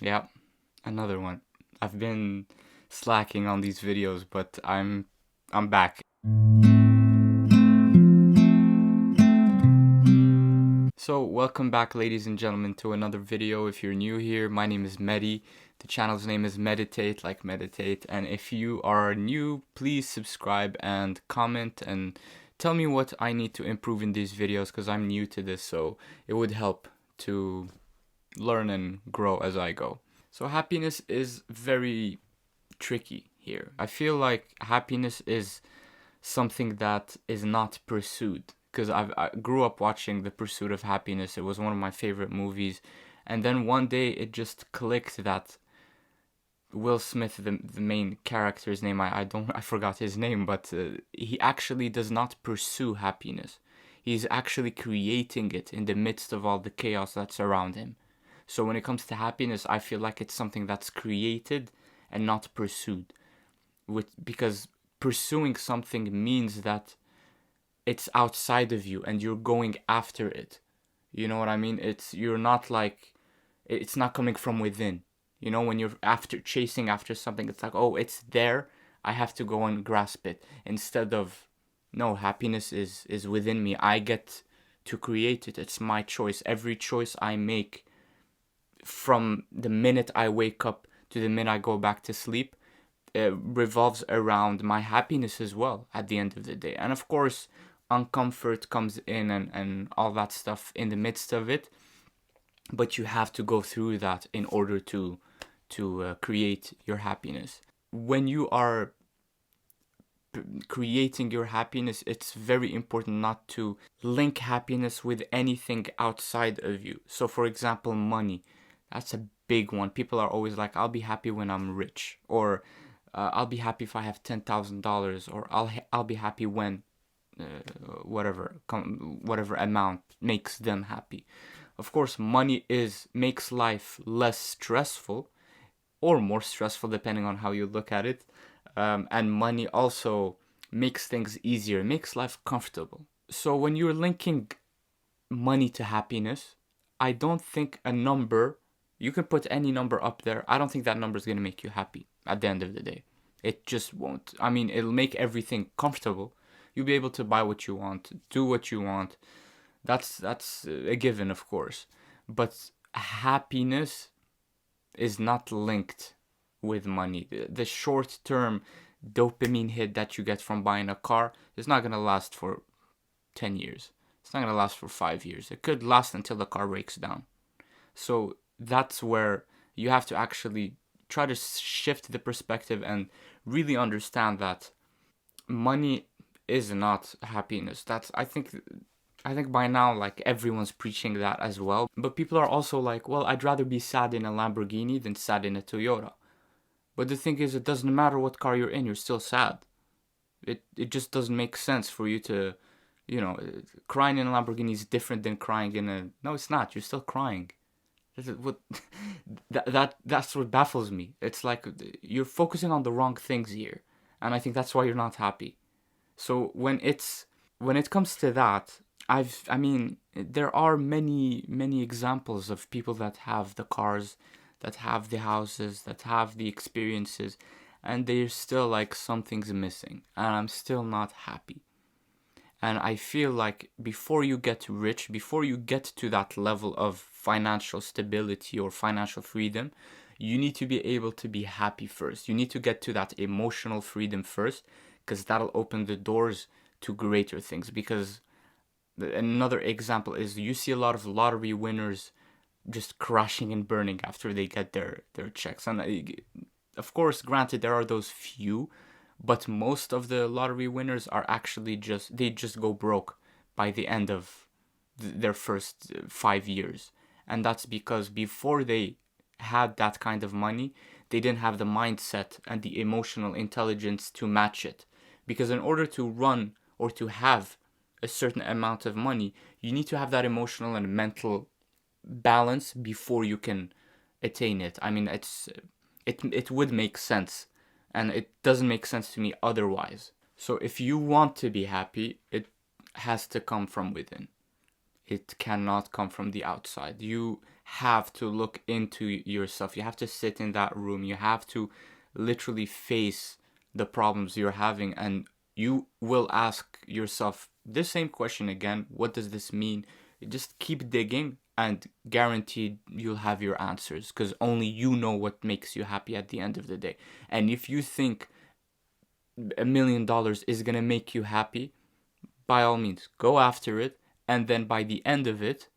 Yeah, another one. I've been slacking on these videos, but I'm back. So, welcome back, ladies and gentlemen, to another video. If you're new here, my name is Mehdi. The channel's name is Meditate, like meditate. And if you are new, please subscribe and comment and tell me what I need to improve in these videos because I'm new to this, so it would help to learn and grow as I go. So, happiness is very tricky here. I feel like happiness is something that is not pursued because I grew up watching The Pursuit of Happiness. It was one of my favorite movies, and then one day it just clicked that Will Smith, the main character's name, I forgot his name, but he actually does not pursue happiness. He's actually creating it in the midst of all the chaos that's around him. So when it comes to happiness, I feel like it's something that's created and not pursued. Because pursuing something means that it's outside of you and you're going after it. You know what I mean? You're not like it's not coming from within. You know, when you're after chasing after something, it's like, oh, it's there. I have to go and grasp it. Instead of, no, happiness is within me. I get to create it. It's my choice. Every choice I make from the minute I wake up to the minute I go back to sleep revolves around my happiness as well at the end of the day. And of course, uncomfort comes in and all that stuff in the midst of it. But you have to go through that in order to create your happiness. When you are creating your happiness, it's very important not to link happiness with anything outside of you. So, for example, money. That's a big one. People are always like, I'll be happy when I'm rich, or I'll be happy if I have $10,000, or I'll be happy when whatever amount makes them happy. Of course, money makes life less stressful or more stressful depending on how you look at it. And money also makes things easier, makes life comfortable. So when you're linking money to happiness, I don't think a number, you can put any number up there. I don't think that number is going to make you happy at the end of the day. It just won't. I mean, it'll make everything comfortable. You'll be able to buy what you want, do what you want. That's a given, of course. But happiness is not linked with money. The short term dopamine hit that you get from buying a car is not going to last for 10 years. It's not going to last for 5 years. It could last until the car breaks down. So that's where you have to actually try to shift the perspective and really understand that money is not happiness. I think by now, like, everyone's preaching that as well. But people are also like, well, I'd rather be sad in a Lamborghini than sad in a Toyota. But the thing is, it doesn't matter what car you're in, you're still sad. It just doesn't make sense for you to, crying in a Lamborghini is different than crying in a... No, it's not. You're still crying. What that's what baffles me. It's like you're focusing on the wrong things here. And I think that's why you're not happy. So when it comes to that, there are many examples of people that have the cars, that have the houses, that have the experiences, and they're still like something's missing, and I'm still not happy. And I feel like before you get rich, before you get to that level of financial stability or financial freedom, you need to be able to be happy first. You need to get to that emotional freedom first, because that'll open the doors to greater things. Because another example is you see a lot of lottery winners just crashing and burning after they get their checks. And of course, granted, there are those few, but most of the lottery winners are actually they just go broke by the end of their first 5 years. And that's because before they had that kind of money, they didn't have the mindset and the emotional intelligence to match it. Because in order to run or to have a certain amount of money, you need to have that emotional and mental balance before you can attain it. I mean, it would make sense, and it doesn't make sense to me otherwise. So if you want to be happy, it has to come from within. it cannot come from the outside. You have to look into yourself. You have to sit in that room. You have to literally face the problems you're having, and you will ask yourself the same question again. What does this mean? Just keep digging, and guaranteed you'll have your answers, because only you know what makes you happy at the end of the day. And if you think $1 million is gonna make you happy, by all means go after it, and then by the end of it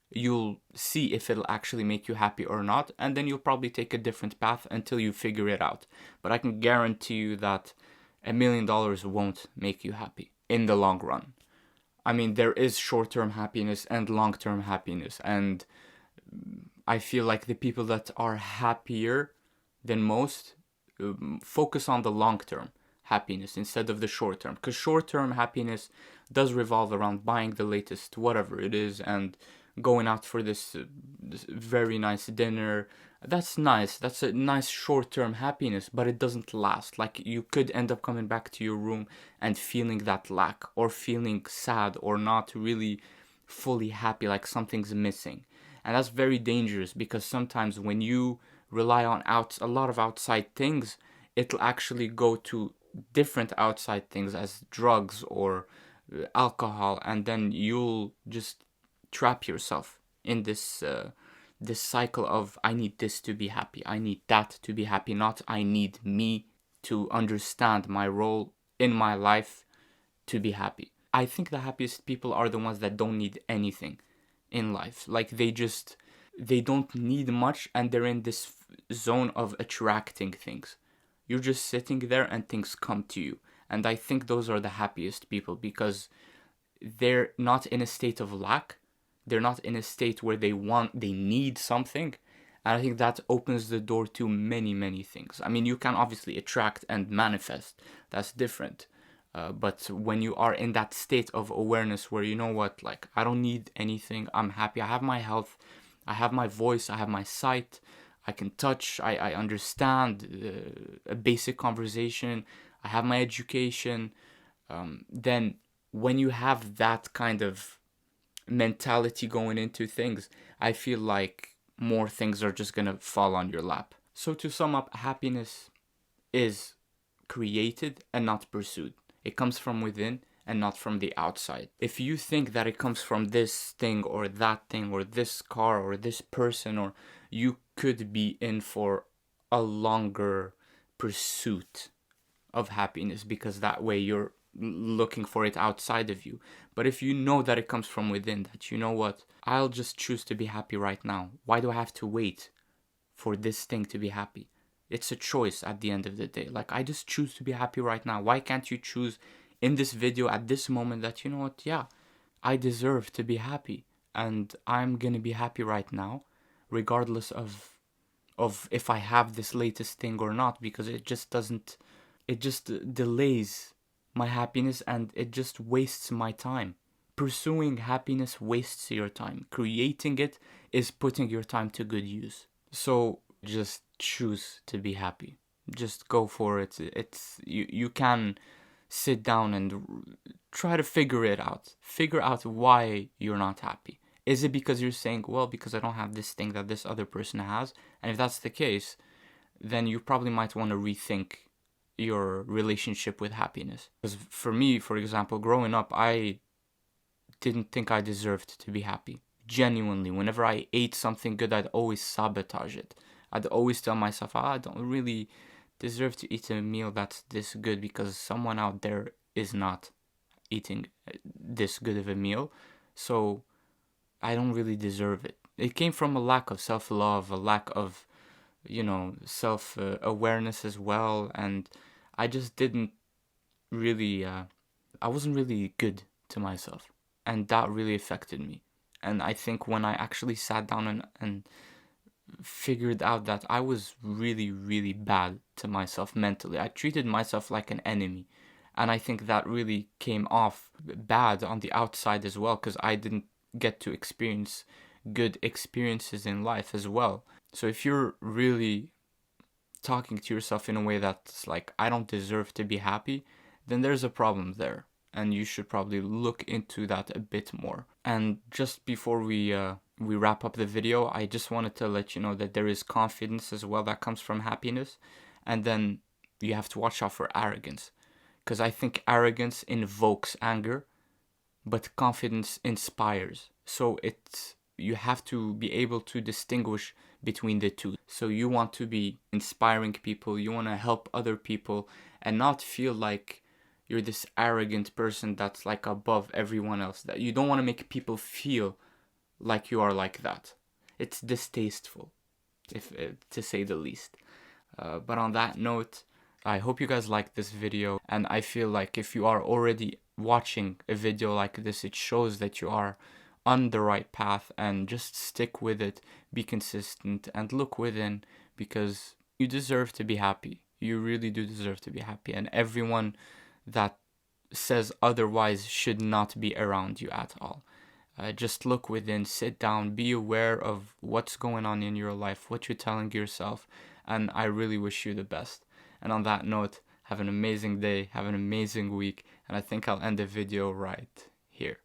you'll see if it'll actually make you happy or not, and then you'll probably take a different path until you figure it out. But I can guarantee you that $1 million won't make you happy in the long run. I mean, there is short-term happiness and long-term happiness, and I feel like the people that are happier than most focus on the long-term happiness instead of the short-term, because short-term happiness does revolve around buying the latest whatever it is and going out for this very nice dinner. That's nice. That's a nice short-term happiness, but it doesn't last. Like, you could end up coming back to your room and feeling that lack, or feeling sad, or not really fully happy, like something's missing. And that's very dangerous, because sometimes when you rely on a lot of outside things, it'll actually go to different outside things as drugs or alcohol, and then you'll just trap yourself in this cycle of, I need this to be happy, I need that to be happy, not I need me to understand my role in my life to be happy. I think the happiest people are the ones that don't need anything in life. Like, they don't need much, and they're in this zone of attracting things. You're just sitting there and things come to you. And I think those are the happiest people, because they're not in a state of lack. They're not in a state where they need something. And I think that opens the door to many, many things. I mean, you can obviously attract and manifest. That's different. But when you are in that state of awareness where, you know what, like, I don't need anything, I'm happy, I have my health, I have my voice, I have my sight, I can touch, I understand a basic conversation, I have my education, then when you have that kind of mentality going into things, I feel like more things are just gonna fall on your lap. So to sum up, happiness is created and not pursued. It comes from within and not from the outside. If you think that it comes from this thing or that thing or this car or this person, or you could be in for a longer pursuit of happiness, because that way you're looking for it outside of you. But if you know that it comes from within, that, you know what, I'll just choose to be happy right now. Why do I have to wait for this thing to be happy? It's a choice at the end of the day. Like, I just choose to be happy right now. Why can't you choose in this video at this moment that, you know what, yeah, I deserve to be happy, and I'm gonna be happy right now, regardless of if I have this latest thing or not, because it just delays my happiness, and it just wastes my time. Pursuing happiness wastes your time. Creating it is putting your time to good use. So just choose to be happy. Just go for it. It's you can sit down and try to figure it out. Figure out why you're not happy. Is it because you're saying, well, because I don't have this thing that this other person has? And if that's the case, then you probably might want to rethink your relationship with happiness. Because for me, for example, growing up, I didn't think I deserved to be happy. Genuinely, whenever I ate something good, I'd always sabotage it. I'd always tell myself, I don't really deserve to eat a meal that's this good, because someone out there is not eating this good of a meal, so I don't really deserve it. It came from a lack of self-love, a lack of, self-awareness as well, and I just didn't really, I wasn't really good to myself, and that really affected me. And I think when I actually sat down and figured out that I was really, really bad to myself mentally, I treated myself like an enemy. And I think that really came off bad on the outside as well, because I didn't get to experience good experiences in life as well. So if you're really talking to yourself in a way that's like, I don't deserve to be happy, then there's a problem there. and you should probably look into that a bit more. And just before we wrap up the video, I just wanted to let you know that there is confidence as well that comes from happiness, and then you have to watch out for arrogance, because I think arrogance invokes anger, but confidence inspires. So you have to be able to distinguish between the two. So you want to be inspiring people, you want to help other people, and not feel like you're this arrogant person that's like above everyone else. That you don't want to make people feel like you are like that. It's distasteful, if to say the least. But on that note, I hope you guys liked this video, and I feel like if you are already watching a video like this, it shows that you are on the right path, and just stick with it, be consistent, and look within, because you deserve to be happy. You really do deserve to be happy, and everyone that says otherwise should not be around you at all. Just look within, sit down, be aware of what's going on in your life, what you're telling yourself, and I really wish you the best. And on that note, have an amazing day, have an amazing week, and I think I'll end the video right here.